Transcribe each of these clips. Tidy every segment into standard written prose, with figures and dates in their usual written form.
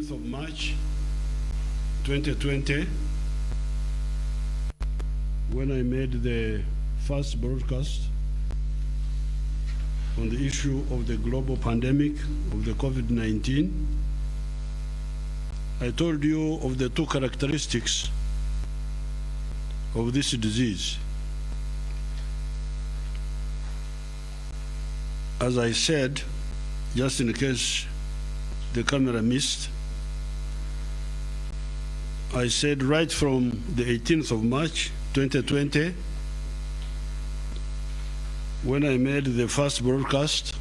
18th of March 2020, when I made the first broadcast on the issue of the global pandemic of the COVID-19, I told you of the two characteristics of this disease. As I said, just in case the camera missed, I said right from the 18th of March 2020, when I made the first broadcast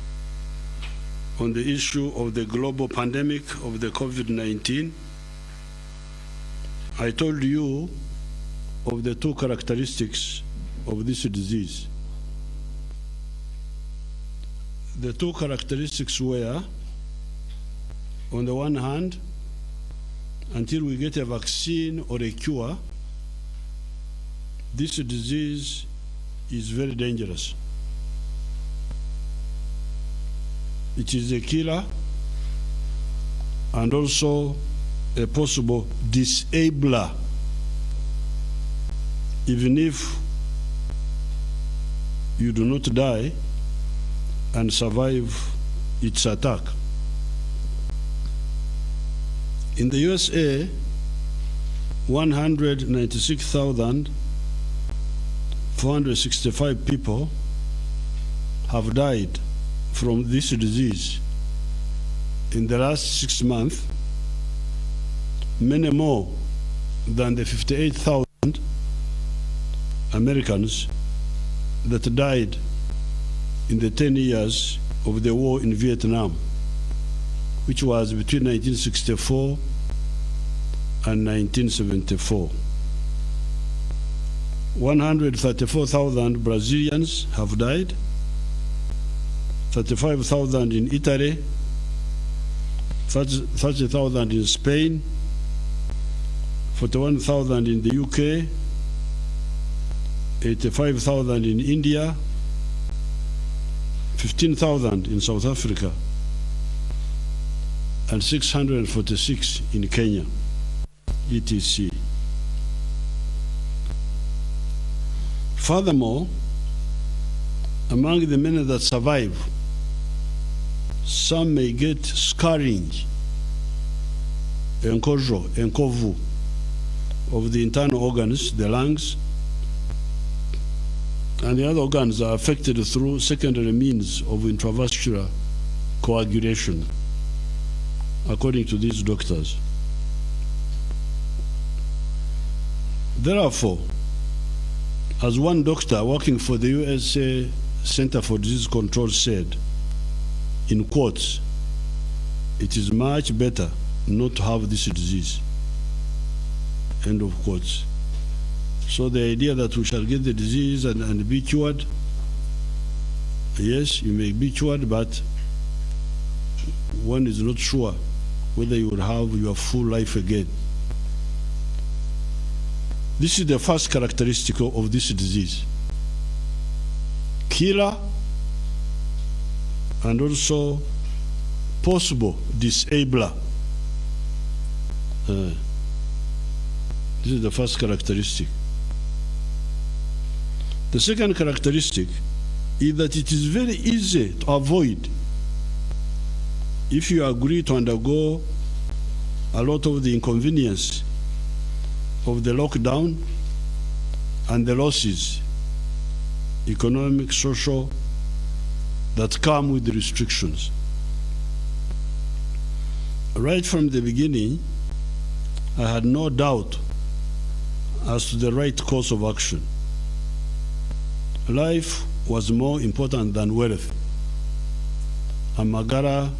on the issue of the global pandemic of the COVID-19, I told you of the two characteristics of this disease. The two characteristics were, on the one hand, until we get a vaccine or a cure, this disease is very dangerous. It is a killer and also a possible disabler, even if you do not die and survive its attack. In the USA, 196,465 people have died from this disease in the last 6 months, many more than the 58,000 Americans that died in the 10 years of the war in Vietnam, which was between 1964 and 1974. 134,000 Brazilians have died, 35,000 in Italy, 30,000 in Spain, 41,000 in the UK, 85,000 in India, 15,000 in South Africa, and 646 in Kenya, etc. Furthermore, among the many that survive, some may get scarring, enkovu, of the internal organs, the lungs, and the other organs are affected through secondary means of intravascular coagulation, according to these doctors. Therefore, as one doctor working for the USA Center for Disease Control said, in quotes, "It is much better not to have this disease," end of quotes. So the idea that we shall get the disease and be cured, yes, you may be cured, but one is not sure whether you will have your full life again. This is the first characteristic of this disease: killer and also possible disabler. This is the first characteristic. The second characteristic is that it is very easy to avoid if you agree to undergo a lot of the inconvenience of the lockdown and the losses, economic, social, that come with the restrictions. Right from the beginning, I had no doubt as to the right course of action. Life was more important than wealth. Amagara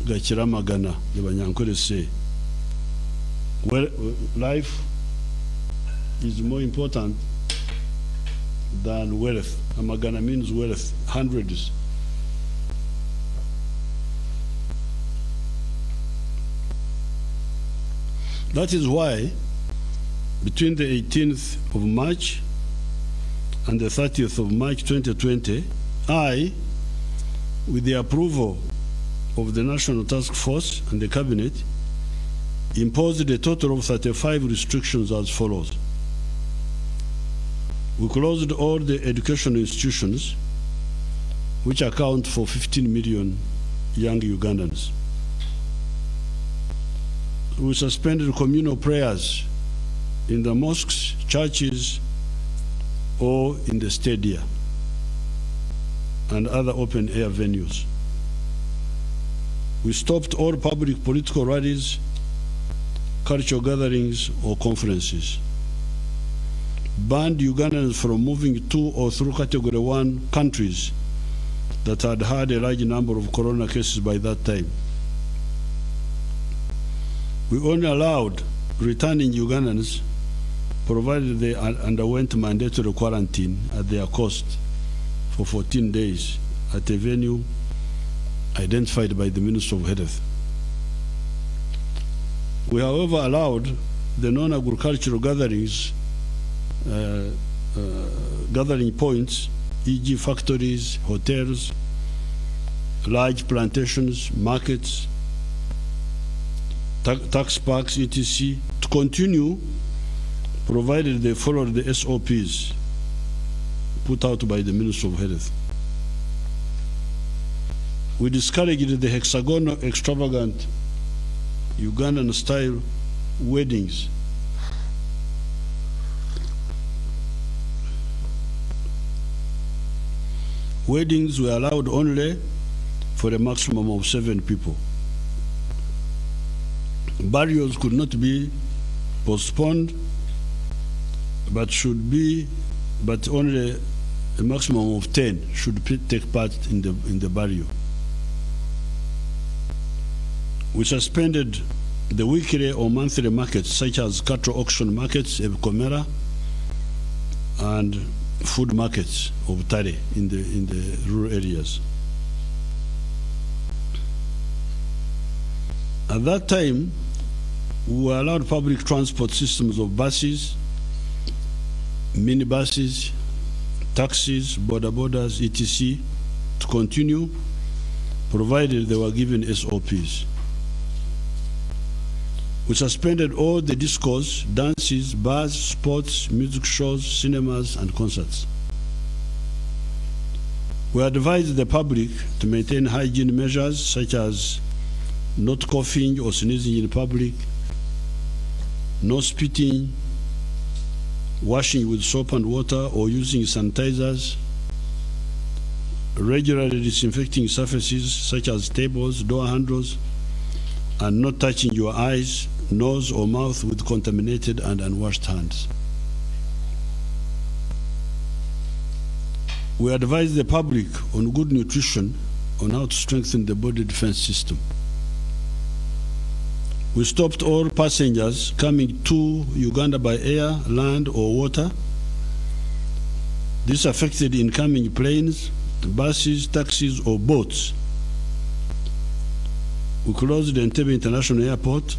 gachira magana, the Banyankore say. Well, life is more important than wealth. Amagana means wealth, hundreds. That is why, between the 18th of March and the 30th of March 2020, I, with the approval of the National Task Force and the Cabinet, imposed a total of 35 restrictions as follows. We closed all the educational institutions, which account for 15 million young Ugandans. We suspended communal prayers in the mosques, churches, or in the stadia and other open-air venues. We stopped all public political rallies, cultural gatherings, or conferences. Banned Ugandans from moving to or through Category 1 countries that had had a large number of corona cases by that time. We only allowed returning Ugandans provided they underwent mandatory quarantine at their cost for 14 days at a venue identified by the Minister of Health. We, however, allowed the non-agricultural gatherings, gathering points, e.g. factories, hotels, large plantations, markets, tax parks, etc., to continue provided they followed the SOPs put out by the Minister of Health. We discouraged the hexagonal, extravagant, Ugandan-style weddings. Weddings were allowed only for a maximum of 7 people. Burials could not be postponed, but only a maximum of 10 should take part in the burial. We suspended the weekly or monthly markets, such as cattle auction markets, Ebukomera, and food markets of Tare in the rural areas. At that time, we allowed public transport systems of buses, minibuses, taxis, boda-bodas, etc. to continue, provided they were given SOPs. We suspended all the discos, dances, bars, sports, music shows, cinemas, and concerts. We advised the public to maintain hygiene measures such as not coughing or sneezing in public, no spitting, washing with soap and water or using sanitizers, regularly disinfecting surfaces such as tables, door handles, and not touching your eyes, nose, or mouth with contaminated and unwashed hands. We advise the public on good nutrition, on how to strengthen the body defense system. We stopped all passengers coming to Uganda by air, land, or water. This affected incoming planes, buses, taxis, or boats. We closed the Entebbe International Airport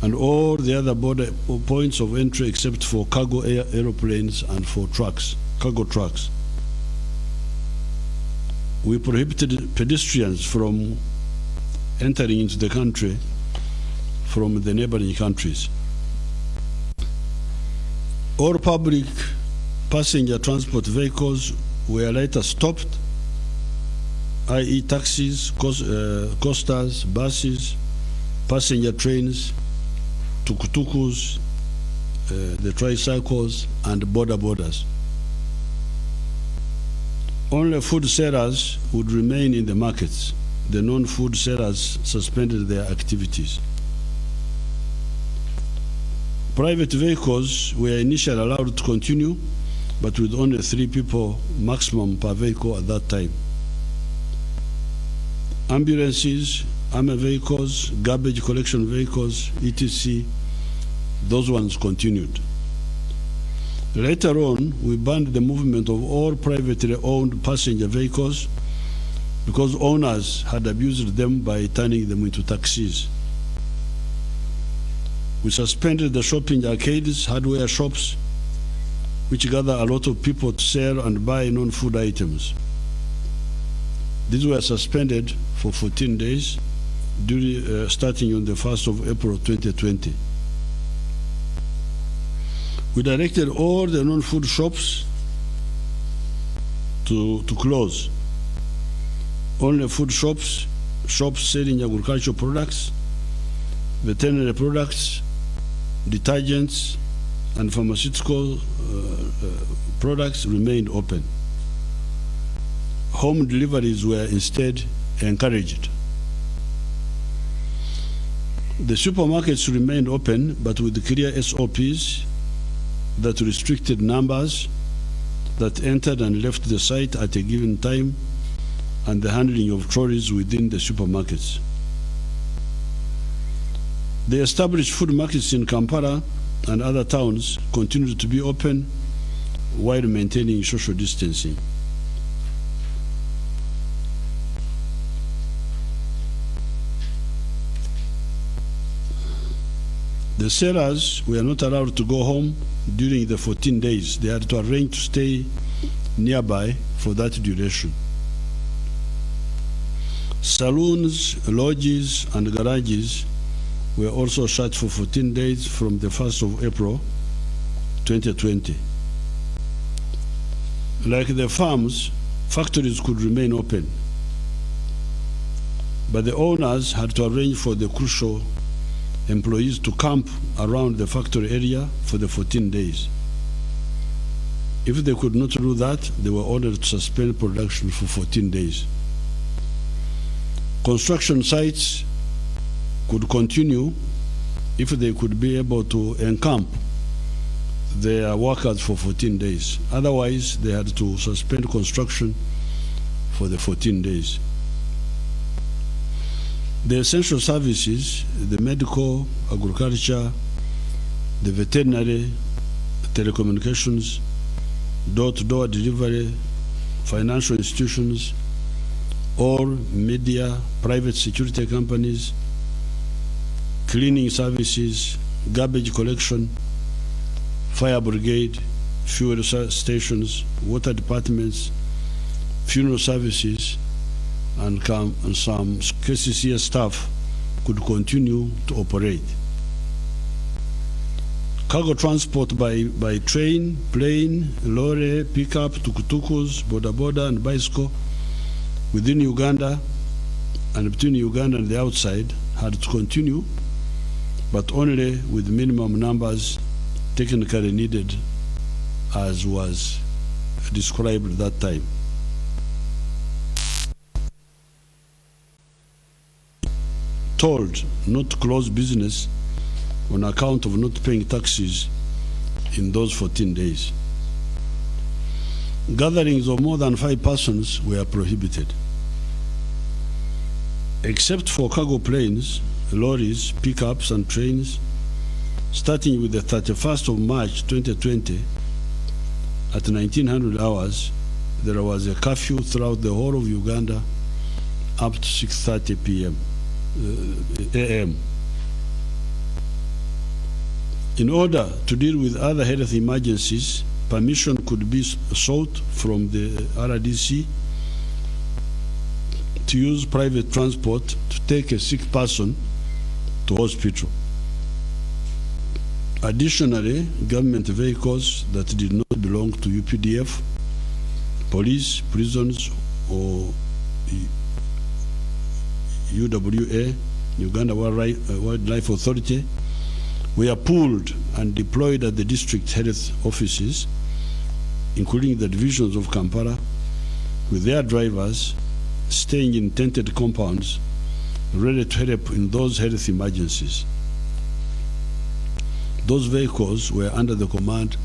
and all the other border points of entry except for cargo aeroplanes and for trucks, cargo trucks. We prohibited pedestrians from entering into the country from the neighboring countries. All public passenger transport vehicles were later stopped, i.e. taxis, coasters, buses, passenger trains, tuk-tukus, the tricycles, and boda-bodas. Only food sellers would remain in the markets. The non-food sellers suspended their activities. Private vehicles were initially allowed to continue, but with only 3 people maximum per vehicle at that time. Ambulances, army vehicles, garbage collection vehicles, etc., those ones continued. Later on, we banned the movement of all privately owned passenger vehicles because owners had abused them by turning them into taxis. We suspended the shopping arcades, hardware shops, which gather a lot of people to sell and buy non-food items. These were suspended for 14 days starting on the 1st of April 2020. We directed all the non-food shops to close. Only food shops selling agricultural products, veterinary products, detergents, and pharmaceutical products remained open. Home deliveries were instead encouraged. The supermarkets remained open, but with clear SOPs that restricted numbers that entered and left the site at a given time and the handling of trolleys within the supermarkets. The established food markets in Kampala and other towns continued to be open while maintaining social distancing. The sellers were not allowed to go home during the 14 days. They had to arrange to stay nearby for that duration. Saloons, lodges, and garages were also shut for 14 days from the 1st of April 2020. Like the farms, factories could remain open, but the owners had to arrange for the crucial employees to camp around the factory area for the 14 days. If they could not do that, they were ordered to suspend production for 14 days. Construction sites could continue if they could be able to encamp their workers for 14 days. Otherwise, they had to suspend construction for the 14 days. The essential services, the medical, agriculture, the veterinary, telecommunications, door-to-door delivery, financial institutions, all media, private security companies, cleaning services, garbage collection, fire brigade, fuel stations, water departments, funeral services, and some KCCS staff could continue to operate. Cargo transport by train, plane, lorry, pickup, tukutukus, boda and bicycle within Uganda and between Uganda and the outside had to continue, but only with minimum numbers technically needed as was described at that time. Told not to close business on account of not paying taxes in those 14 days. Gatherings of more than 5 persons were prohibited. Except for cargo planes, lorries, pickups, and trains, starting with the 31st of March 2020, at 1900 hours, there was a curfew throughout the whole of Uganda up to 6:30 a.m. In order to deal with other health emergencies, permission could be sought from the RDC to use private transport to take a sick person to hospital. Additionally, government vehicles that did not belong to UPDF, police, prisons, or UWA, Uganda Wildlife Authority, were pooled and deployed at the district health offices, including the divisions of Kampala, with their drivers staying in tented compounds, ready to help in those health emergencies. Those vehicles were under the command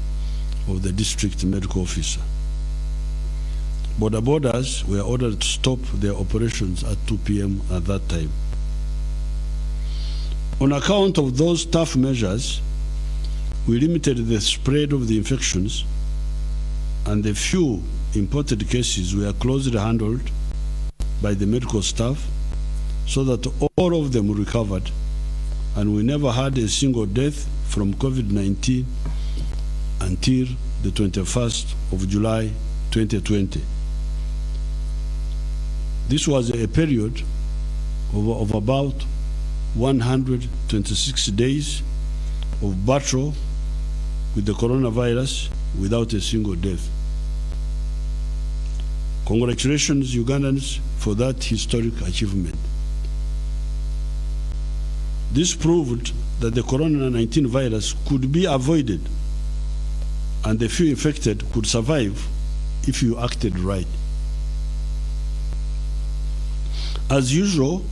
of the district medical officer. Borders were ordered to stop their operations at 2 p.m. at that time. On account of those tough measures, we limited the spread of the infections, and the few imported cases were closely handled by the medical staff so that all of them recovered, and we never had a single death from COVID-19 until the 21st of July 2020. This was a period of about 126 days of battle with the coronavirus without a single death. Congratulations, Ugandans, for that historic achievement. This proved that the COVID-19 virus could be avoided and the few infected could survive if you acted right. As usual,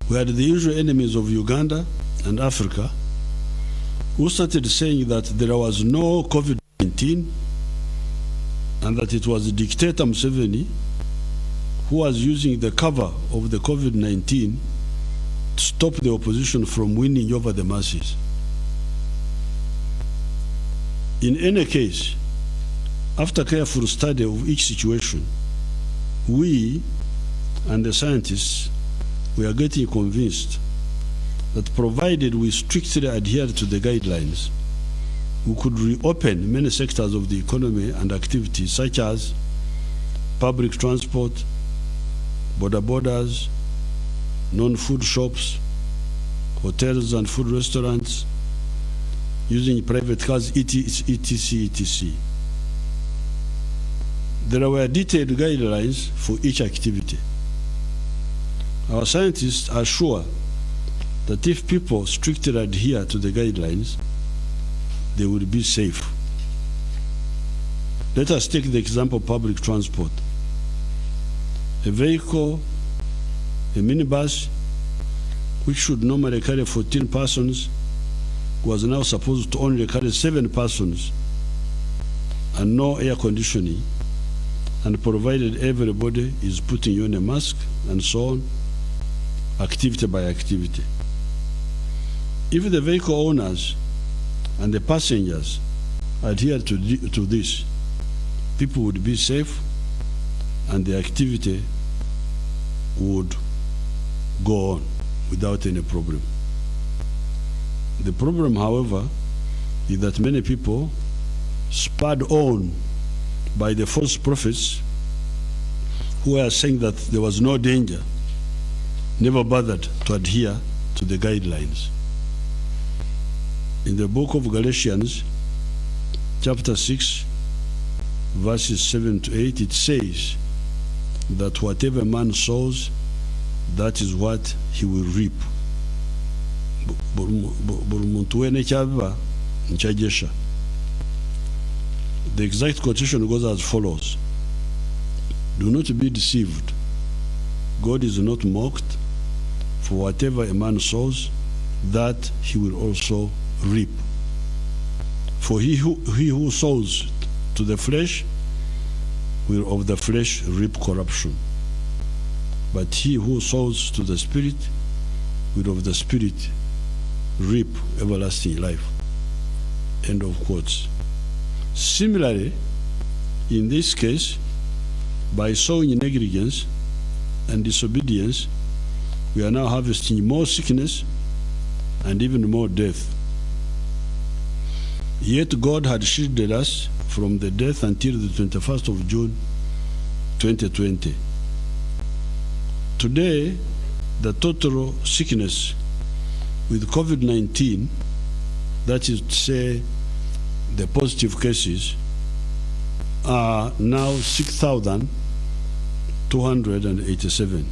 we had the usual enemies of Uganda and Africa who started saying that there was no COVID-19 and that it was dictator Museveni who was using the cover of the COVID-19 to stop the opposition from winning over the masses. In any case, after careful study of each situation, we and the scientists are getting convinced that provided we strictly adhere to the guidelines, we could reopen many sectors of the economy and activities such as public transport, border borders, non-food shops, hotels and food restaurants, using private cars, etc. There were detailed guidelines for each activity. Our scientists are sure that if people strictly adhere to the guidelines, they will be safe. Let us take the example of public transport. A vehicle, a minibus, which should normally carry 14 persons, was now supposed to only carry 7 persons and no air conditioning, and provided everybody is putting on a mask and so on, activity by activity. If the vehicle owners and the passengers adhere to this, people would be safe and the activity would go on without any problem. The problem, however, is that many people, spurred on by the false prophets who are saying that there was no danger, never bothered to adhere to the guidelines. In the book of Galatians, chapter 6, verses 7 to 8, it says that whatever man sows, that is what he will reap. The exact quotation goes as follows: do not be deceived. God is not mocked, for whatever a man sows, that he will also reap. For he who sows to the flesh will of the flesh reap corruption, but he who sows to the Spirit will of the Spirit reap everlasting life. End of quotes. Similarly, in this case, by sowing negligence and disobedience, we are now harvesting more sickness and even more death. Yet God had shielded us from the death until the 21st of June 2020. Today, the total sickness with COVID-19, that is to say, the positive cases, are now 6,287.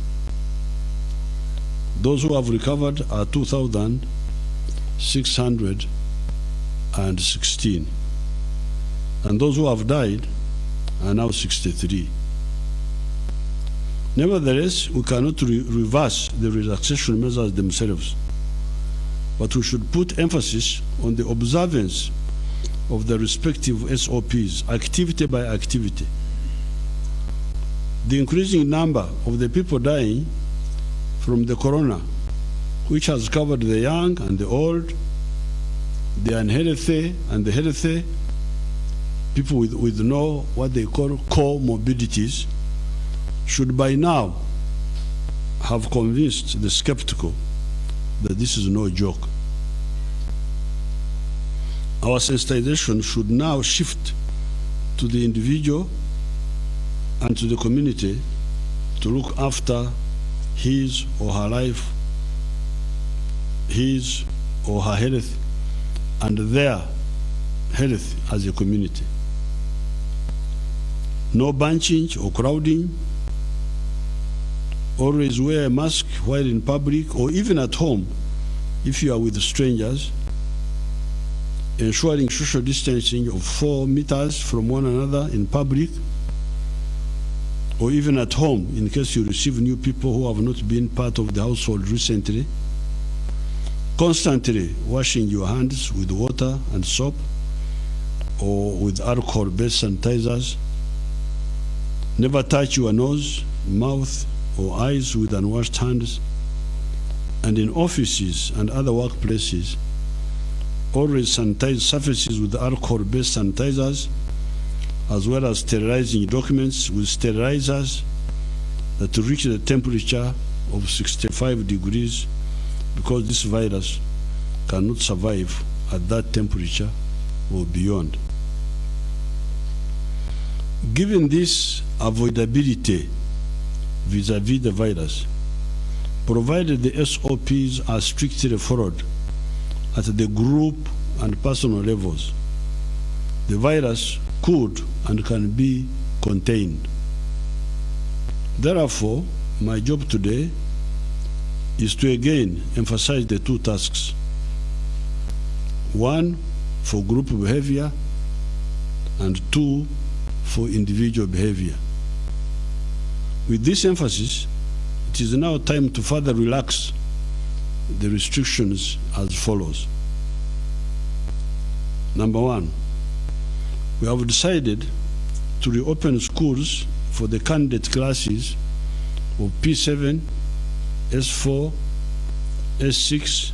Those who have recovered are 2,616. And those who have died are now 63. Nevertheless, we cannot reverse the relaxation measures themselves, but we should put emphasis on the observance of the respective SOPs, activity by activity. The increasing number of the people dying from the corona, which has covered the young and the old, the unhealthy and the healthy, people with no what they call comorbidities, should by now have convinced the skeptical that this is no joke. Our sensitization should now shift to the individual and to the community to look after his or her life, his or her health, and their health as a community. No bunching or crowding. Always wear a mask while in public or even at home if you are with strangers. Ensuring social distancing of 4 meters from one another in public or even at home in case you receive new people who have not been part of the household recently. Constantly washing your hands with water and soap or with alcohol-based sanitizers. Never touch your nose, mouth, or eyes with unwashed hands. And in offices and other workplaces, always sanitize surfaces with alcohol-based sanitizers, as well as sterilizing documents with sterilizers that reach the temperature of 65 degrees, because this virus cannot survive at that temperature or beyond. Given this avoidability vis-à-vis the virus, provided the SOPs are strictly followed at the group and personal levels, the virus could and can be contained. Therefore, my job today is to again emphasize the 2 tasks. 1, for group behavior, and 2, for individual behavior. With this emphasis, it is now time to further relax the restrictions as follows. Number 1, we have decided to reopen schools for the candidate classes of P7, S4, S6,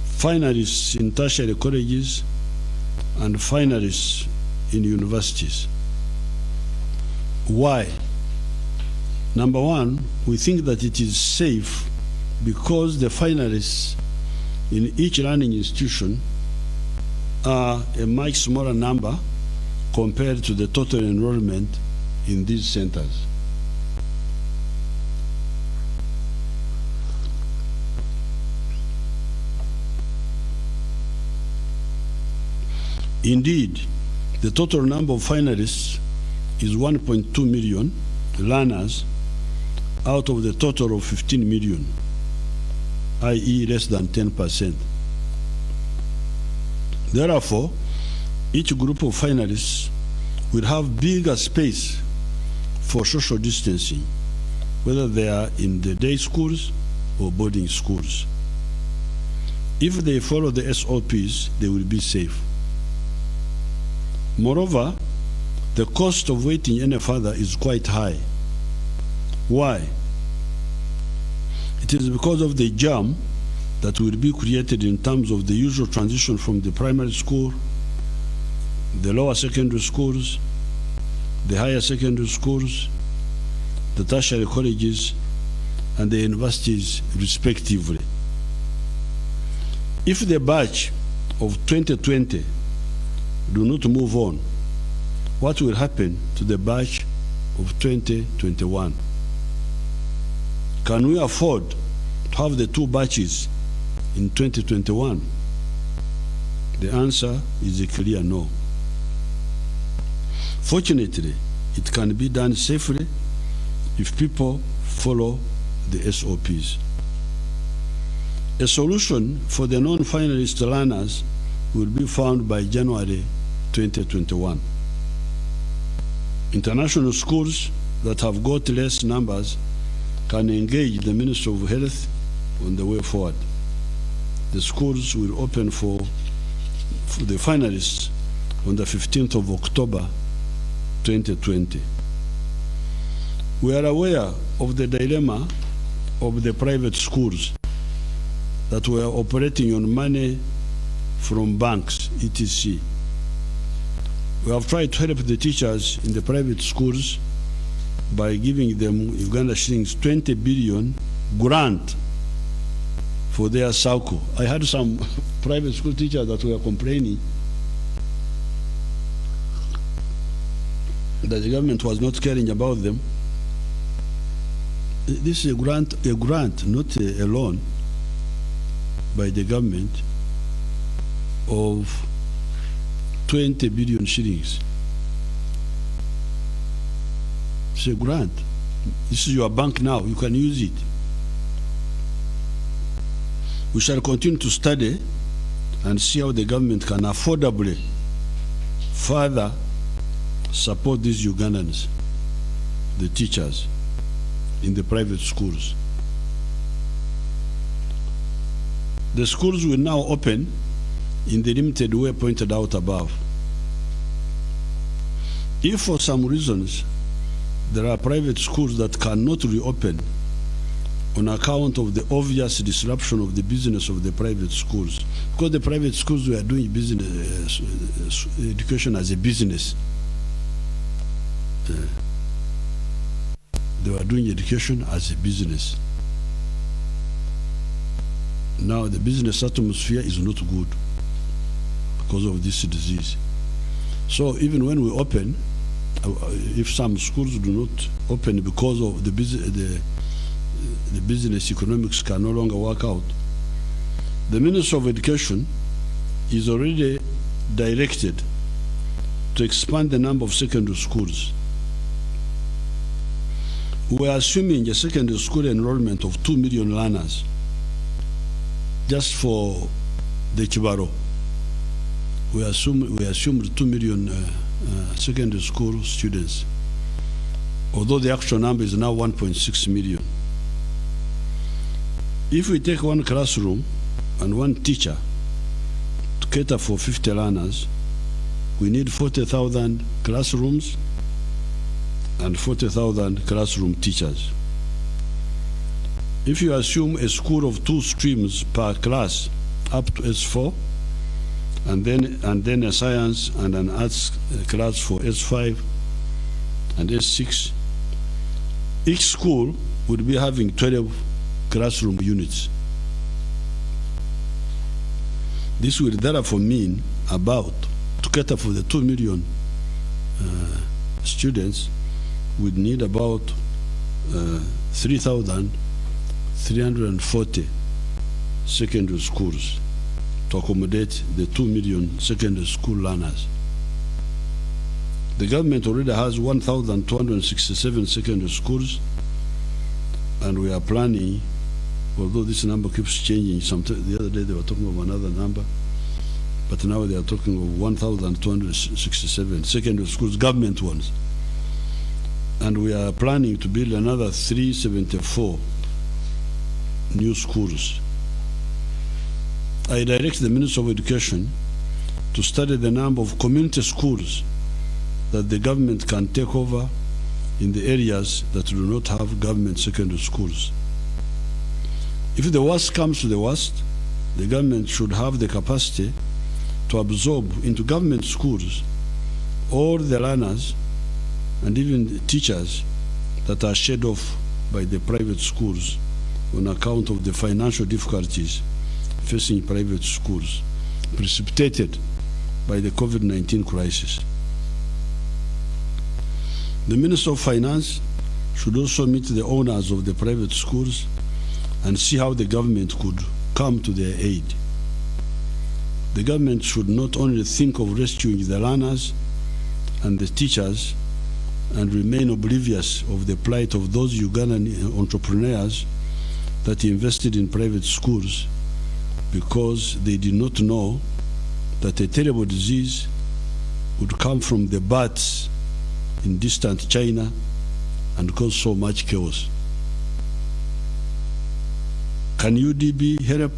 finalists in tertiary colleges, and finalists in universities. Why? Number 1, we think that it is safe because the finalists in each learning institution are a much smaller number compared to the total enrollment in these centers. Indeed, the total number of finalists is 1.2 million learners out of the total of 15 million, i.e. less than 10%. Therefore, each group of finalists will have bigger space for social distancing, whether they are in the day schools or boarding schools. If they follow the SOPs, they will be safe. Moreover, the cost of waiting any further is quite high. Why? It is because of the jam that will be created in terms of the usual transition from the primary school, the lower secondary schools, the higher secondary schools, the tertiary colleges, and the universities respectively. If the batch of 2020 do not move on, what will happen to the batch of 2021? Can we afford to have the 2 batches in 2021? The answer is a clear no. Fortunately, it can be done safely if people follow the SOPs. A solution for the non-finalist learners will be found by January 2021. International schools that have got less numbers can engage the Ministry of Health on the way forward. The schools will open for the finalists on the 15th of October 2020. We are aware of the dilemma of the private schools that were operating on money from banks, etc. We have tried to help the teachers in the private schools by giving them Uganda shillings 20 billion grant for their circle. I had some private school teachers that were complaining that the government was not caring about them. this is a grant, not a loan by the government of 20 billion shillings. It's a grant. This is your bank now. You can use it. We shall continue to study and see how the government can affordably further support these Ugandans, the teachers in the private schools. The schools will now open in the limited way pointed out above. If for some reasons there are private schools that cannot reopen on account of the obvious disruption of the business of the private schools, because the private schools were doing business, education as a business. They were doing education as a business. Now the business atmosphere is not good because of this disease. So even when we open, if some schools do not open because of the business economics can no longer work out, the Minister of Education is already directed to expand the number of secondary schools. We are assuming a secondary school enrollment of 2 million learners just for the Chibaro. We assumed 2 million secondary school students, although the actual number is now 1.6 million. If we take one classroom and one teacher to cater for 50 learners, we need 40,000 classrooms and 40,000 classroom teachers. If you assume a school of 2 streams per class up to S4, and then a science and an arts class for S5 and S6, each school would be having 12 classroom units. This will therefore mean about, to cater for the 2 million students, we'd need about 3,340 secondary schools to accommodate the 2 million secondary school learners. The government already has 1,267 secondary schools, and we are planning, although this number keeps changing. The other day they were talking of another number, but now they are talking of 1,267 secondary schools, government ones. And we are planning to build another 374 new schools. I direct the Minister of Education to study the number of community schools that the government can take over in the areas that do not have government secondary schools. If the worst comes to the worst, the government should have the capacity to absorb into government schools all the learners and even the teachers that are shed off by the private schools on account of the financial difficulties facing private schools precipitated by the COVID-19 crisis. The Minister of Finance should also meet the owners of the private schools and see how the government could come to their aid. The government should not only think of rescuing the learners and the teachers and remain oblivious of the plight of those Ugandan entrepreneurs that invested in private schools because they did not know that a terrible disease would come from the bats in distant China and cause so much chaos. Can UDB help?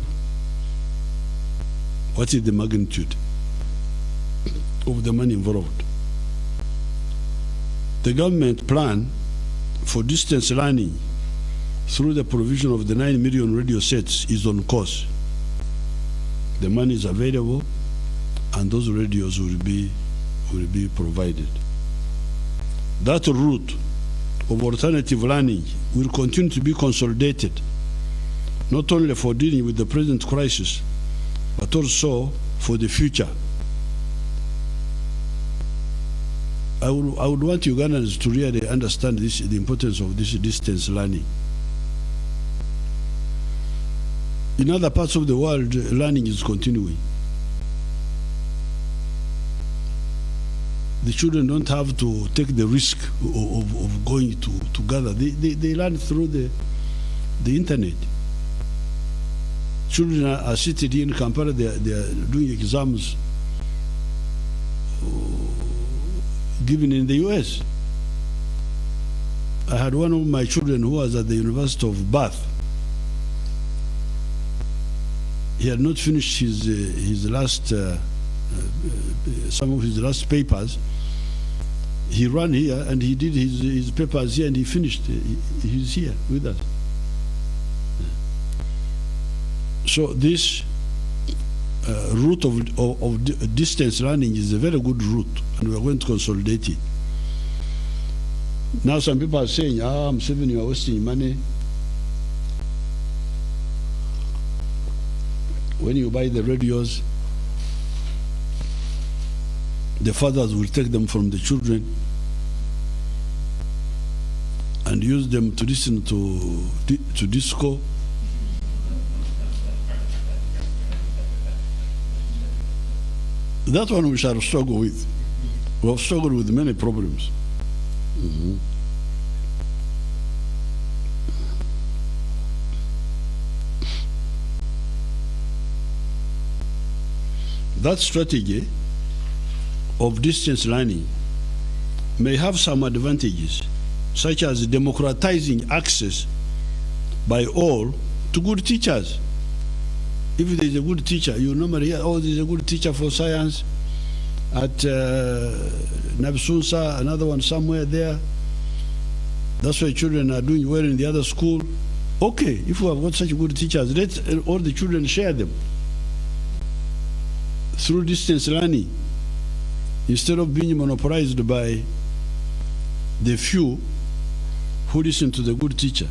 What is the magnitude of the money involved? The government plan for distance learning through the provision of the 9 million radio sets is on course. The money is available and those radios will be provided. That route of alternative learning will continue to be consolidated, not only for dealing with the present crisis, but also for the future. I would want Ugandans to really understand the importance of this distance learning. In other parts of the world, learning is continuing. The children don't have to take the risk of going to gather. They learn through the internet. Children are seated here in Kampala, they are doing exams given in the US. I had one of my children who was at the University of Bath. He had not finished his last some of his last papers. He ran here and he did his papers here and he finished. He's here with us. So this route of distance learning is a very good route, and we're going to consolidate it. Now some people are saying, Museveni, you are wasting money. When you buy the radios, the fathers will take them from the children and use them to listen to disco. That one we shall struggle with. We have struggled with many problems. That strategy of distance learning may have some advantages, such as democratizing access by all to good teachers. If there is a good teacher, you normally hear, oh, there is a good teacher for science at Nabsunsa, another one somewhere there. That's why children are doing well in the other school. Okay, if we have got such good teachers, let all the children share them through distance learning, instead of being monopolized by the few who listen to the good teacher.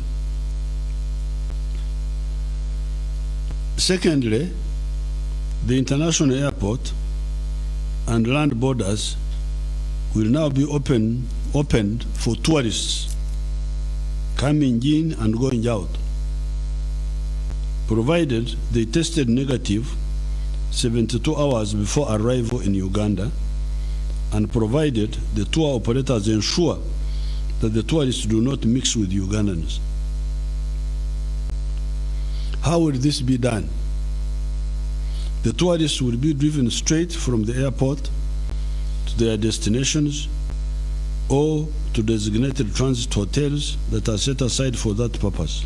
Secondly, the international airport and land borders will now be opened for tourists coming in and going out, provided they tested negative 72 hours before arrival in Uganda, and provided the tour operators ensure that the tourists do not mix with Ugandans. How will this be done? The tourists will be driven straight from the airport to their destinations or to designated transit hotels that are set aside for that purpose.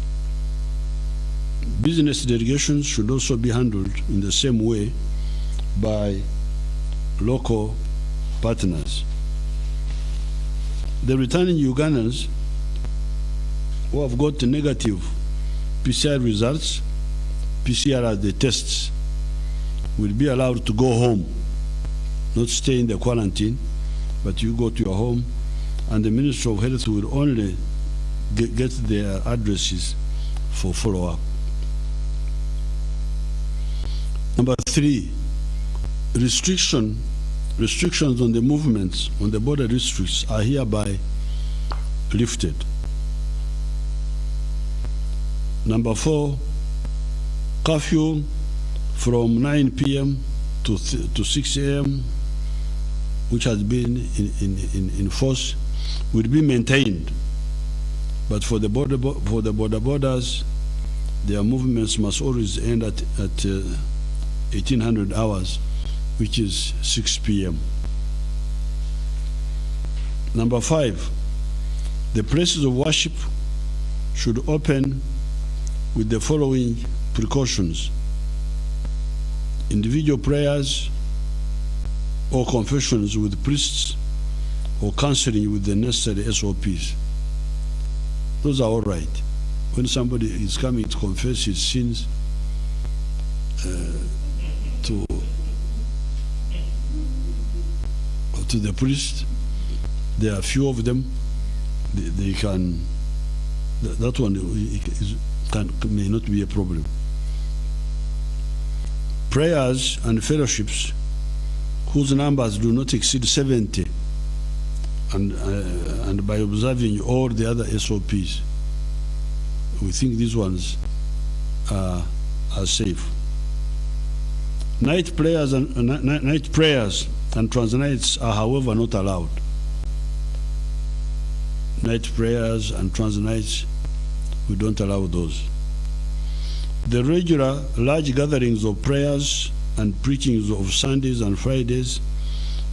Business delegations should also be handled in the same way by local partners. The returning Ugandans who have got negative PCR results, PCR are the tests, will be allowed to go home, not stay in the quarantine, but you go to your home, and the Ministry of Health will only get their addresses for follow-up. Number 3, restrictions on the movements on the border districts are hereby lifted. Number 4, curfew from 9 p.m. to 6 a.m., which has been in force, will be maintained. But for the borders, their movements must always end at 1800 hours, which is 6 p.m. Number 5, the places of worship should open with the following precautions: individual prayers or confessions with priests or counseling with the necessary SOPs. Those are all right. When somebody is coming to confess his sins to the priest, there are few of them, they can, that one may not be a problem. Prayers and fellowships whose numbers do not exceed 70, and by observing all the other SOPs, we think these ones are are safe. Night prayers and transnights are, however, not allowed. Night prayers and transnights, we don't allow those. The regular large gatherings of prayers and preachings of Sundays and Fridays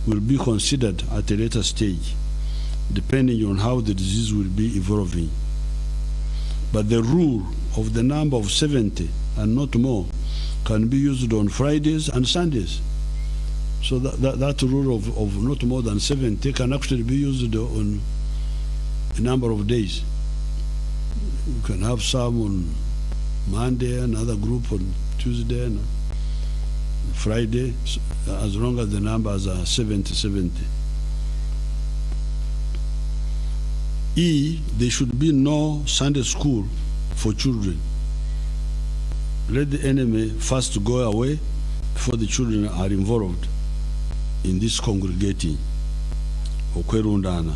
will be considered at a later stage, depending on how the disease will be evolving. But the rule of the number of 70 and not more can be used on Fridays and Sundays. So that rule of not more than 70 can actually be used on a number of days. You can have some on Monday, another group on Tuesday, and Friday, as long as the numbers are 70. There should be no Sunday school for children. Let the enemy first go away before the children are involved in this congregating. Okwerundana,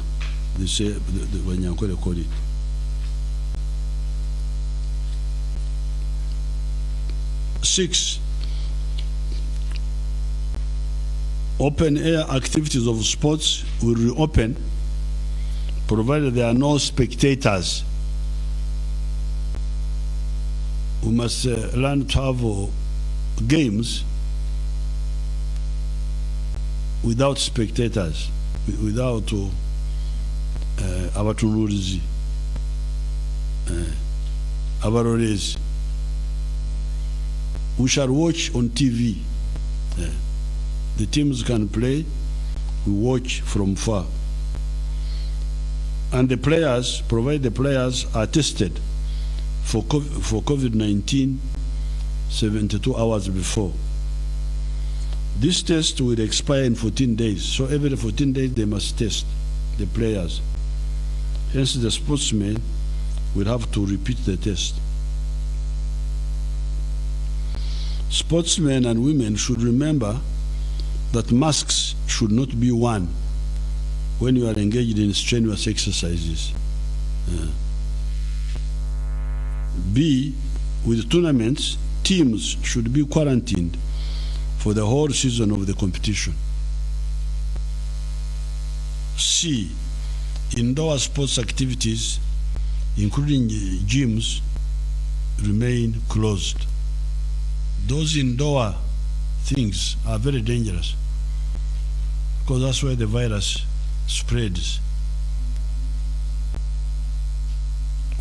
they say, the Wanyankole call it. Six, open air activities of sports will reopen provided there are no spectators. We must learn to have games without spectators, without abatunulizi, abarorezi. We shall watch on TV. The teams can play, we watch from far. And the players, provided the players are tested for COVID-19 72 hours before. This test will expire in 14 days. So every 14 days they must test the players. Hence the sportsmen will have to repeat the test. Sportsmen and women should remember that masks should not be worn when you are engaged in strenuous exercises. B, with tournaments, teams should be quarantined for the whole season of the competition. C, indoor sports activities, including gyms, remain closed. Those indoor things are very dangerous because that's where the virus spreads.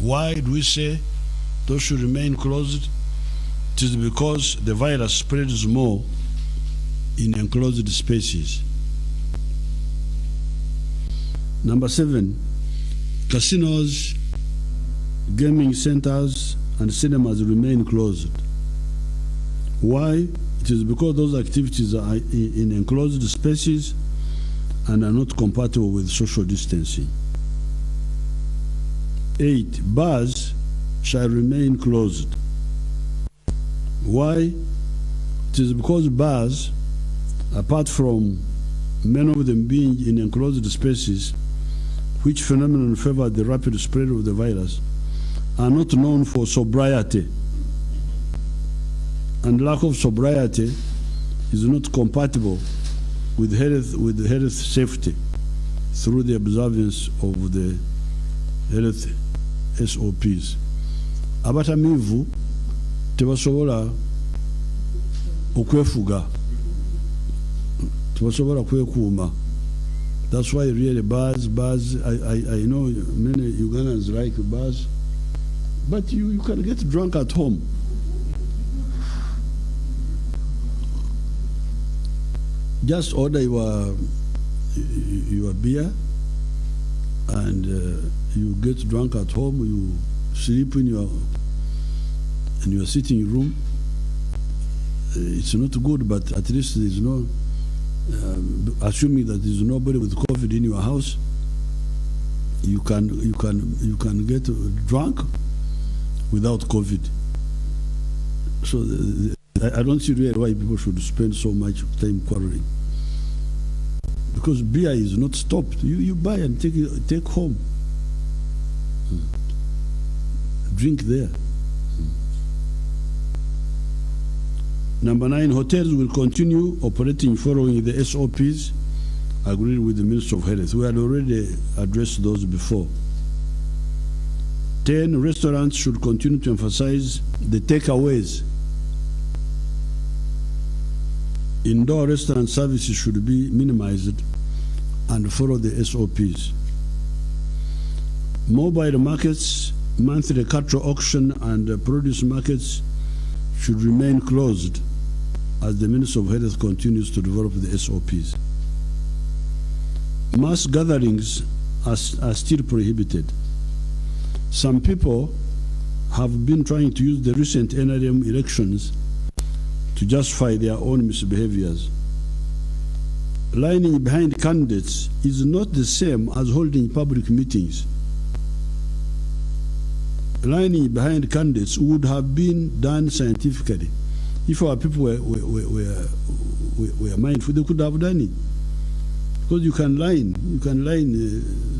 Why do we say those should remain closed? It is because the virus spreads more in enclosed spaces. Number 7, casinos, gaming centers, and cinemas remain closed. Why? It is because those activities are in enclosed spaces and are not compatible with social distancing. 8, bars shall remain closed. Why? It is because bars, apart from many of them being in enclosed spaces, which phenomenon favor the rapid spread of the virus, are not known for sobriety. And lack of sobriety is not compatible with health safety through the observance of the health SOPs. Abatamivu tebasobola okwefuga, tebasobola kwekuuma. That's why really bars, I know many Ugandans like bars, but you can get drunk at home. Just order your beer and you get drunk at home, you sleep in your sitting room. It's not good, but at least there's no, assuming that there's nobody with COVID in your house, you can get drunk without COVID. So I don't see really why people should spend so much time quarreling. Because beer is not stopped. You buy and take home. Drink there. Number 9, hotels will continue operating following the SOPs agreed with the Ministry of Health. We had already addressed those before. 10, restaurants should continue to emphasize the takeaways. Indoor restaurant services should be minimized and follow the SOPs. Mobile markets, monthly cattle auction, and produce markets should remain closed as the Ministry of Health continues to develop the SOPs. Mass gatherings are still prohibited. Some people have been trying to use the recent NRM elections to justify their own misbehaviors. Lining behind candidates is not the same as holding public meetings. Lining behind candidates would have been done scientifically. If our people were mindful, they could have done it. Because you can line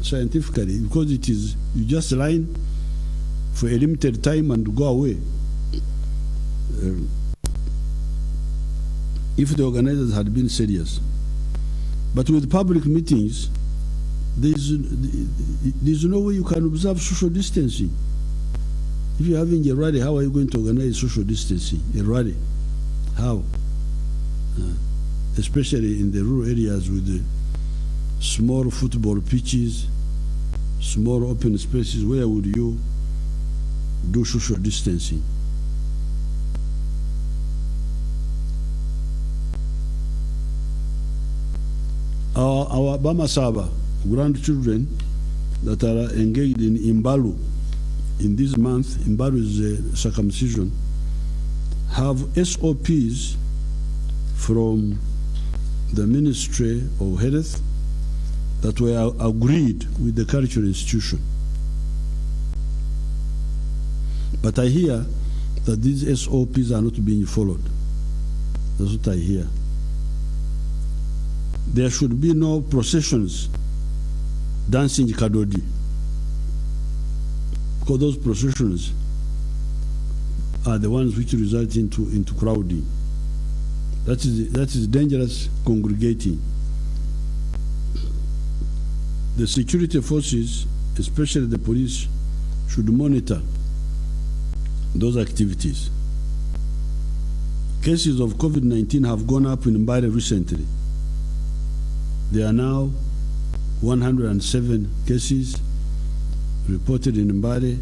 scientifically, because it is, you just line for a limited time and go away. If the organizers had been serious. But with public meetings, there's no way you can observe social distancing. If you're having a rally, how are you going to organize social distancing? A rally, how? Especially in the rural areas with the small football pitches, small open spaces, where would you do social distancing? Our Bama Saba grandchildren that are engaged in Imbalu in this month, Imbalu is circumcision, have SOPs from the Ministry of Health that were agreed with the cultural institution. But I hear that these SOPs are not being followed. That's what I hear. There should be no processions dancing Kadodi, because those processions are the ones which result into crowding. That is dangerous congregating. The security forces, especially the police, should monitor those activities. Cases of COVID-19 have gone up in Mbale recently. There are now 107 cases reported in Mbale,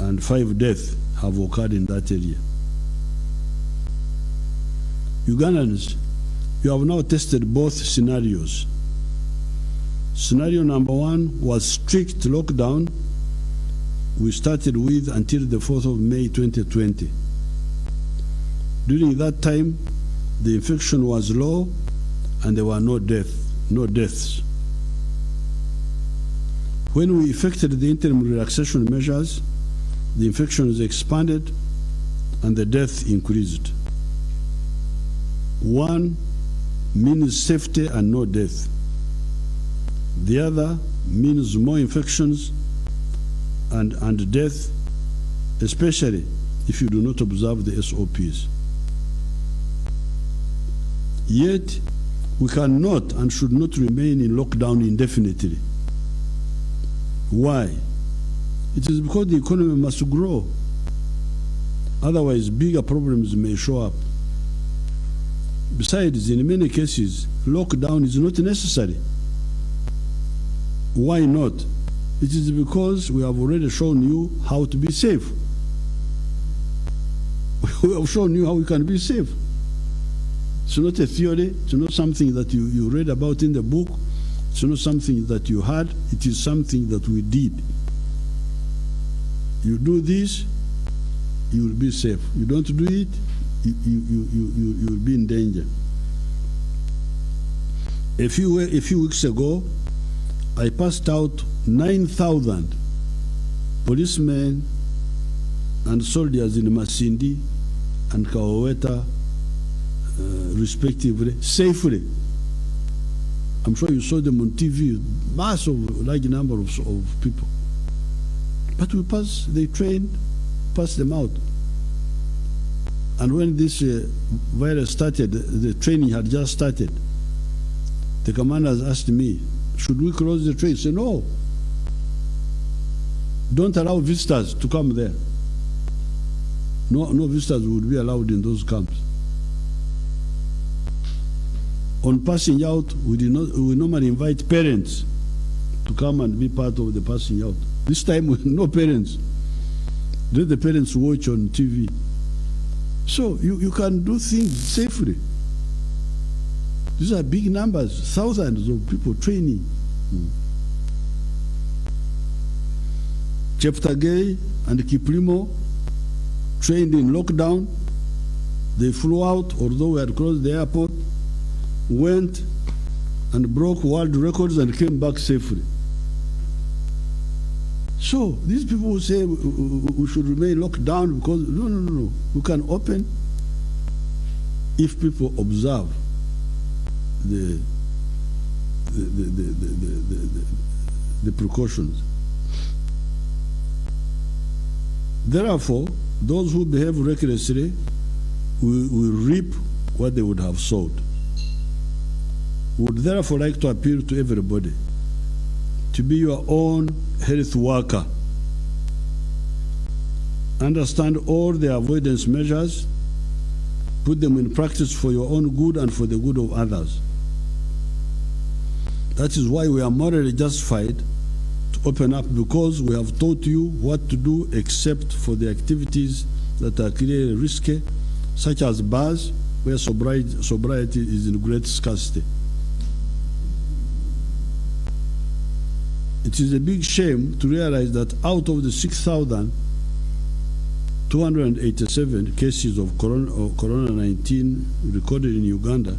and 5 deaths have occurred in that area. Ugandans, you have now tested both scenarios. Scenario number 1 was strict lockdown. We started with until the 4th of May 2020. During that time, the infection was low and there were no deaths. When we effected the interim relaxation measures, the infections expanded and the death increased. One means safety and no death. The other means more infections and death, especially if you do not observe the SOPs. Yet, we cannot and should not remain in lockdown indefinitely. Why? It is because the economy must grow. Otherwise, bigger problems may show up. Besides, in many cases, lockdown is not necessary. Why not? It is because we have already shown you how to be safe. We have shown you how we can be safe. It's not a theory. It's not something that you read about in the book. It's not something that you had. It is something that we did. You do this, you will be safe. You don't do it, you will be in danger. A few weeks ago, I passed out 9,000 policemen and soldiers in Masindi and Kawaweta, respectively, safely. I'm sure you saw them on TV, large number of people. But they trained, passed them out. And when this virus started, the training had just started. The commanders asked me, should we close the train? I said, no. Don't allow visitors to come there. No visitors would be allowed in those camps. On passing out, we normally invite parents to come and be part of the passing out. This time, no parents. Let the parents watch on TV. So you can do things safely. These are big numbers, thousands of people training. Cheptegei and Kiplimo trained in lockdown. They flew out, although we had closed the airport, went and broke world records and came back safely. So these people who say we should remain locked down because, no. We can open if people observe the precautions. Therefore, those who behave recklessly will reap what they would have sowed. We would therefore like to appeal to everybody to be your own health worker. Understand all the avoidance measures, put them in practice for your own good and for the good of others. That is why we are morally justified to open up, because we have taught you what to do except for the activities that are clearly risky, such as bars where sobriety is in great scarcity. It is a big shame to realize that out of the 6,287 cases of Corona-19 recorded in Uganda,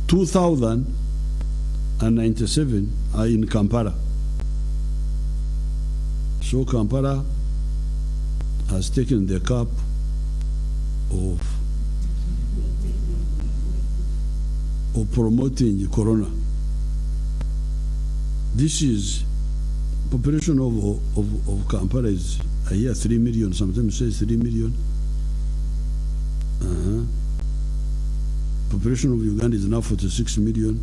2,097 are in Kampala. So Kampala has taken the cup of promoting Corona. This is population of Kampala is, I hear 3 million, sometimes say 3 million. Population of Uganda is now 46 million.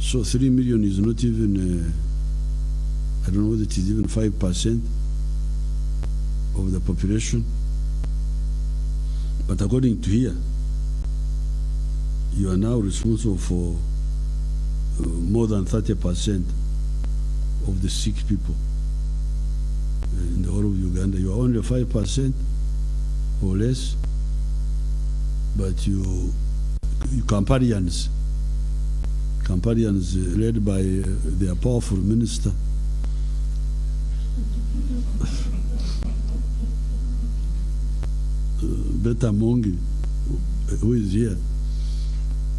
So 3 million is not even, I don't know whether it is even 5% of the population. But according to here, you are now responsible for more than 30% of the sick people in the whole of Uganda. You are only 5% or less, but you Camparians led by their powerful minister, Beta Mongi, who is here,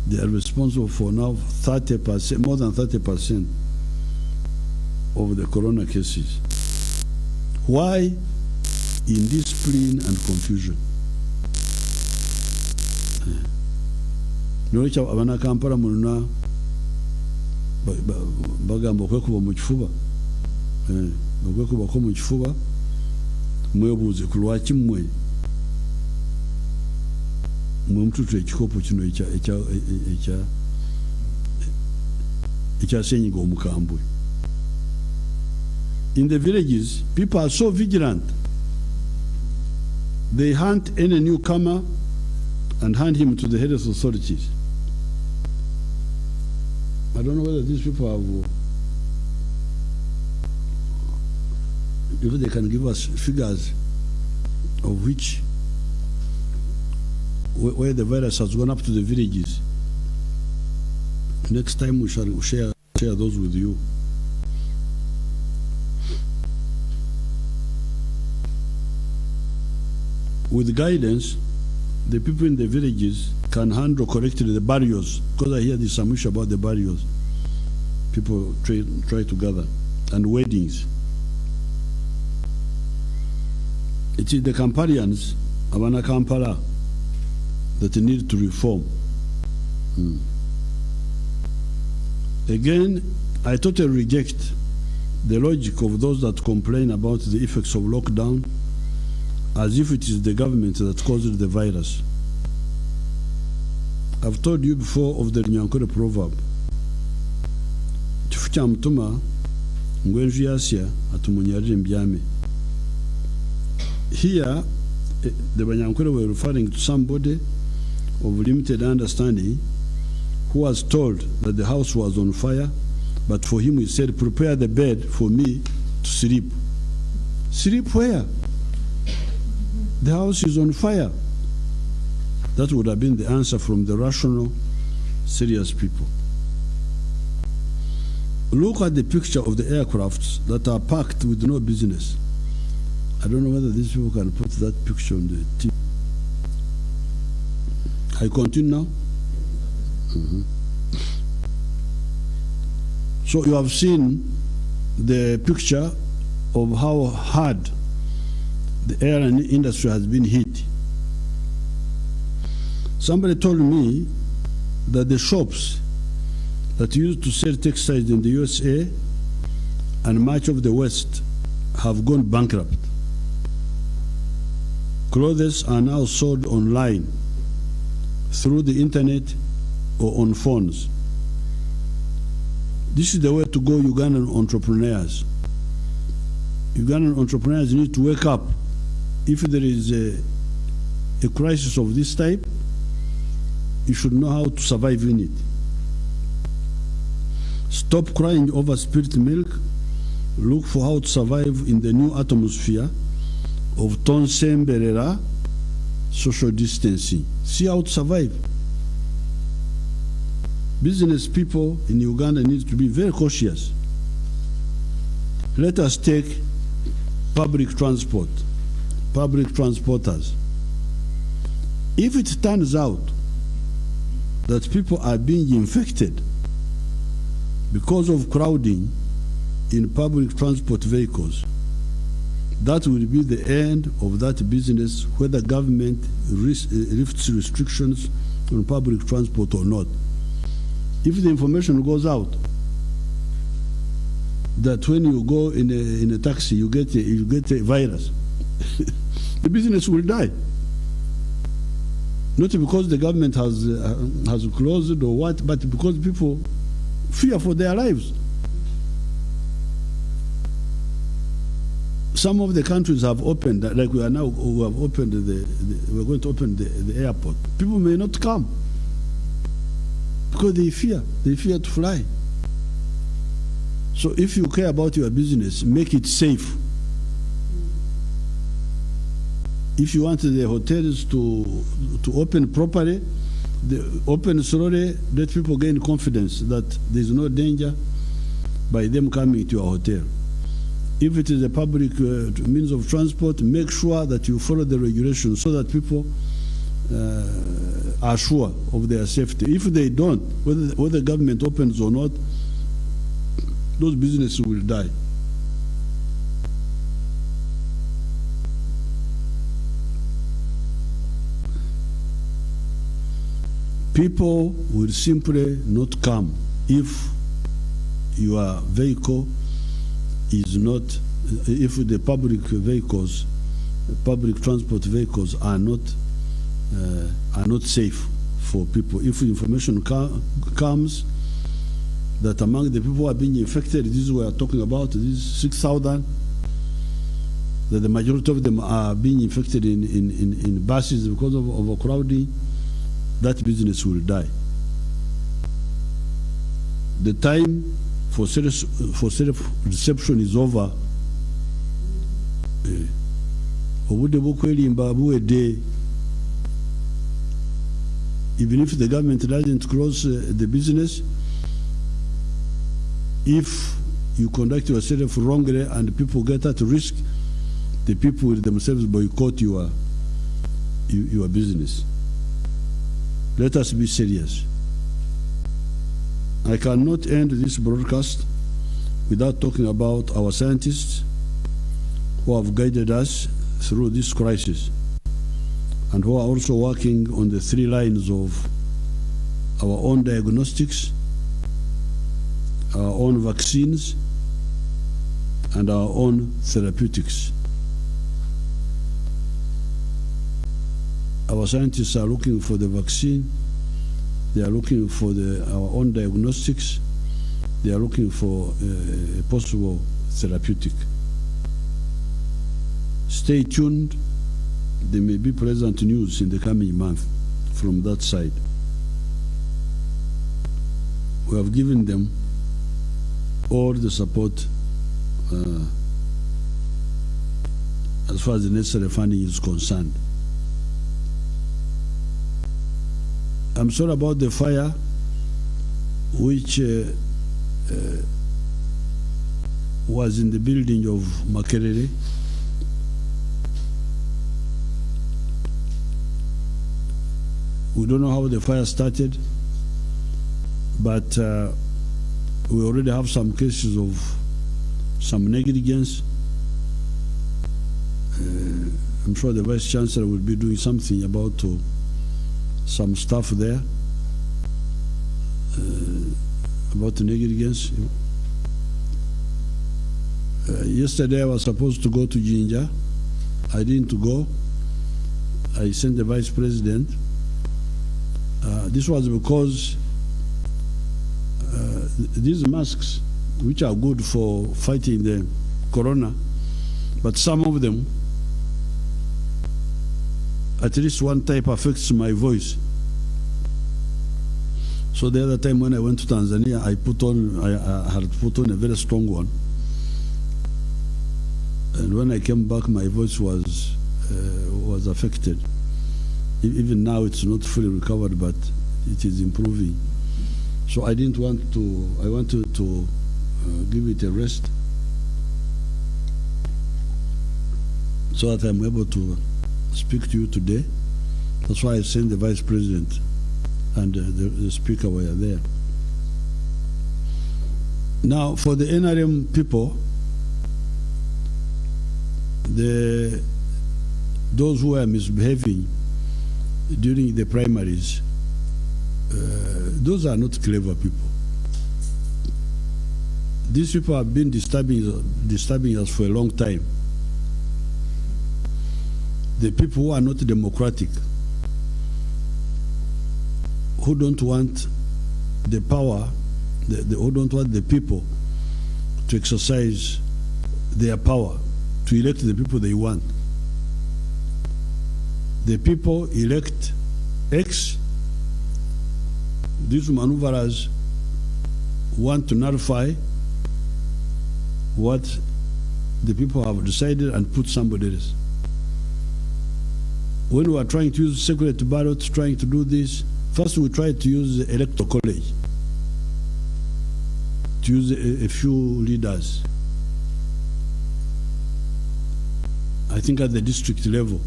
they are responsible for now 30%, more than 30% of the corona cases. Why? Indiscipline and confusion. Nolecha abana Kampala muluna bagamba kwekuba mu kifuba. Kwekuba ko mu kifuba mwebuuze ku lwaki mmwe mututula ekikopo kino ekyasenyiga omukambwe. In the villages, people are so vigilant. They hunt any newcomer and hand him to the health authorities. I don't know whether these people have, if they can give us figures of where the virus has gone up to the villages. Next time we shall share those with you. With guidance, the people in the villages can handle correctly the barriers, because I hear there's some issue about the barriers. People try to gather, and weddings. It is the Kampalians, Abana Kampala, that need to reform. Again, I totally reject the logic of those that complain about the effects of lockdown as if it is the government that caused the virus. I've told you before of the Nyankore proverb. Chifu cha mutuma ngwenju yasya atumunyarire mbyame. Here, the Banyankore were referring to somebody of limited understanding who was told that the house was on fire, but for him he said, prepare the bed for me to sleep. Sleep where? The house is on fire. That would have been the answer from the rational, serious people. Look at the picture of the aircrafts that are parked with no business. I don't know whether these people can put that picture on the TV. I continue now? So you have seen the picture of how hard the airline industry has been hit. Somebody told me that the shops that used to sell textiles in the USA and much of the West have gone bankrupt. Clothes are now sold online, through the internet or on phones. This is the way to go, Ugandan entrepreneurs. Ugandan entrepreneurs need to wake up. If there is a crisis of this type, you should know how to survive in it. Stop crying over spilt milk. Look for how to survive in the new atmosphere of Tonsemberera social distancing. See how to survive. Business people in Uganda need to be very cautious. Let us take public transport, public transporters. If it turns out that people are being infected because of crowding in public transport vehicles, that will be the end of that business, whether government lifts restrictions on public transport or not. If the information goes out that when you go in a taxi you get a virus, the business will die. Not because the government has closed or what, but because people fear for their lives. Some of the countries have opened, like we are now, we have opened we're going to open the airport. People may not come because they fear to fly. So if you care about your business, make it safe. If you want the hotels to open properly, open slowly, let people gain confidence that there is no danger by them coming to your hotel. If it is a public means of transport, make sure that you follow the regulations so that people are sure of their safety. If they don't, whether the government opens or not, those businesses will die. People will simply not come if your vehicle is not, if the public vehicles, public transport vehicles are not safe for people. If information comes that among the people who are being infected, this is what we are talking about, these 6,000, that the majority of them are being infected in buses because of overcrowding, that business will die. The time for self-reception is over. Even if the government doesn't close the business, if you conduct yourself wrongly and people get at risk, the people will themselves boycott your business. Let us be serious. I cannot end this broadcast without talking about our scientists who have guided us through this crisis and who are also working on the 3 lines of our own diagnostics, our own vaccines, and our own therapeutics. Our scientists are looking for the vaccine. They are looking for our own diagnostics. They are looking for a possible therapeutic. Stay tuned. There may be pleasant news in the coming month from that side. We have given them all the support as far as the necessary funding is concerned. I'm sorry about the fire which was in the building of Makerere. We don't know how the fire started, but we already have some cases of some negligence. I'm sure the Vice Chancellor will be doing something about some stuff there about the negligence. Yesterday I was supposed to go to Jinja. I didn't go. I sent the Vice President. This was because these masks, which are good for fighting the corona, but some of them, at least one type affects my voice. So the other time when I went to Tanzania, I had put on a very strong one. And when I came back, my voice was affected. Even now, it's not fully recovered, but it is improving. So I didn't want to. I wanted to give it a rest, so that I'm able to speak to you today. That's why I sent the Vice President and the Speaker were there. Now, for the NRM people, those who are misbehaving during the primaries, those are not clever people. These people have been disturbing us for a long time. The people who are not democratic, who don't want the power, who don't want the people to exercise their power, to elect the people they want. The people elect X. These maneuverers want to nullify what the people have decided and put somebody else. When we are trying to use secret ballots, trying to do this, first we tried to use the electoral college, to use a few leaders, I think at the district level.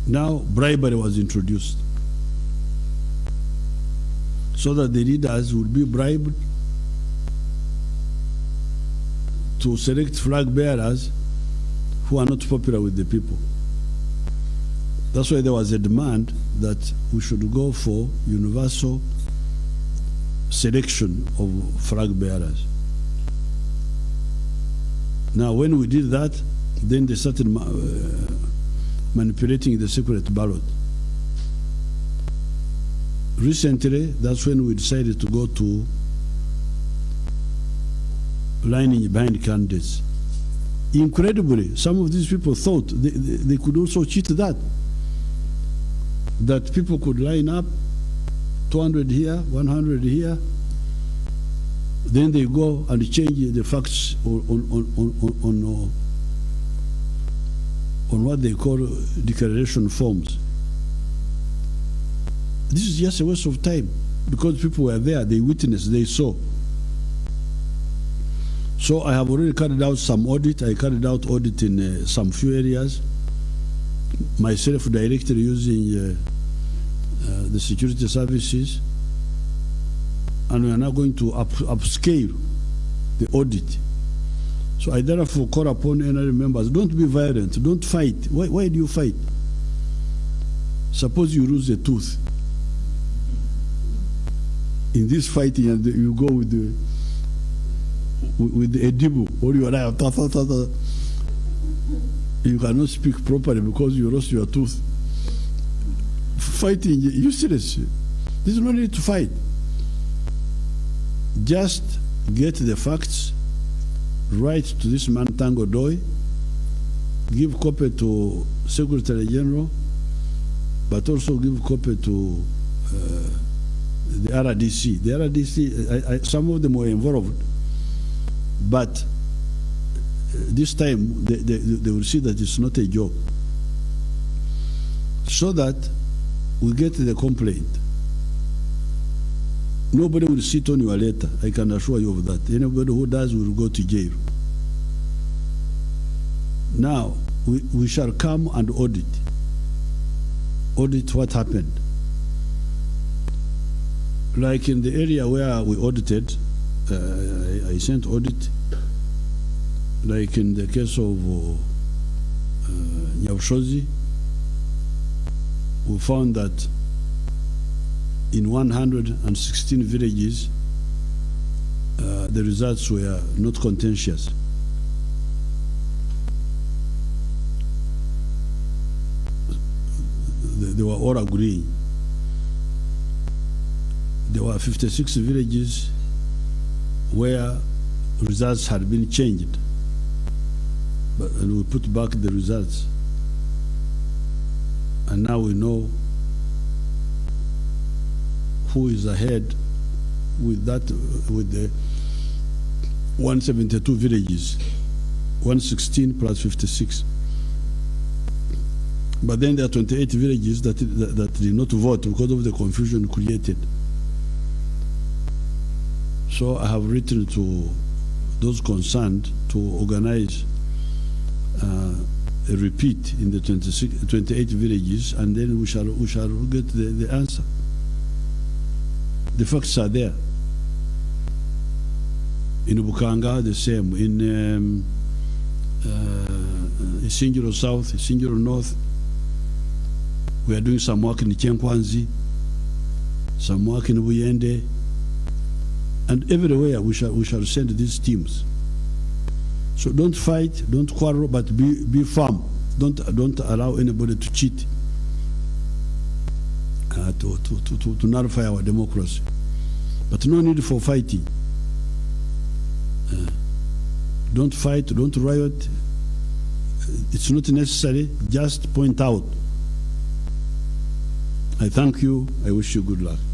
Now bribery was introduced, so that the leaders would be bribed to select flag bearers who are not popular with the people. That's why there was a demand that we should go for universal selection of flag bearers. Now, when we did that, then they started manipulating the secret ballot. Recently, that's when we decided to go to lining behind candidates. Incredibly, some of these people thought they could also cheat that people could line up 200 here, 100 here, then they go and change the facts on what they call declaration forms. This is just a waste of time, because people were there, they witnessed, they saw. So I have already carried out some audit. I carried out audit in some few areas, myself directly using the security services, and we are now going to upscale the audit. So I therefore call upon NRM members, don't be violent, don't fight. Why do you fight? Suppose you lose a tooth in this fighting, and you go with the edible, or you are you cannot speak properly because you lost your tooth. fighting useless. There's no need to fight. Just get the facts, write to this man Tango Doi, give copy to Secretary General, but also give copy to the RDC. The RDC, some of them were involved, but this time they will see that it's not a joke. So that we get the complaint. Nobody will sit on your letter, I can assure you of that. Anybody who does will go to jail. Now, we shall come and audit what happened. Like in the area where we audited, I sent audit, like in the case of Nyabushozi, we found that in 116 villages, the results were not contentious. They were all agreeing. There were 56 villages where results had been changed, and we put back the results. And now we know who is ahead with the 172 villages, 116 plus 56. But then there are 28 villages that did not vote because of the confusion created. So I have written to those concerned to organize a repeat in the 28 villages, and then we shall get the answer. The facts are there. In Bukanga, the same. In Isingiro South, Isingiro North, we are doing some work in Chenkwanzi, some work in Buyende, and everywhere we shall send these teams. So don't fight, don't quarrel, but be firm. Don't allow anybody to cheat, to nullify our democracy. But no need for fighting. Don't fight, don't riot. It's not necessary. Just point out. I thank you. I wish you good luck.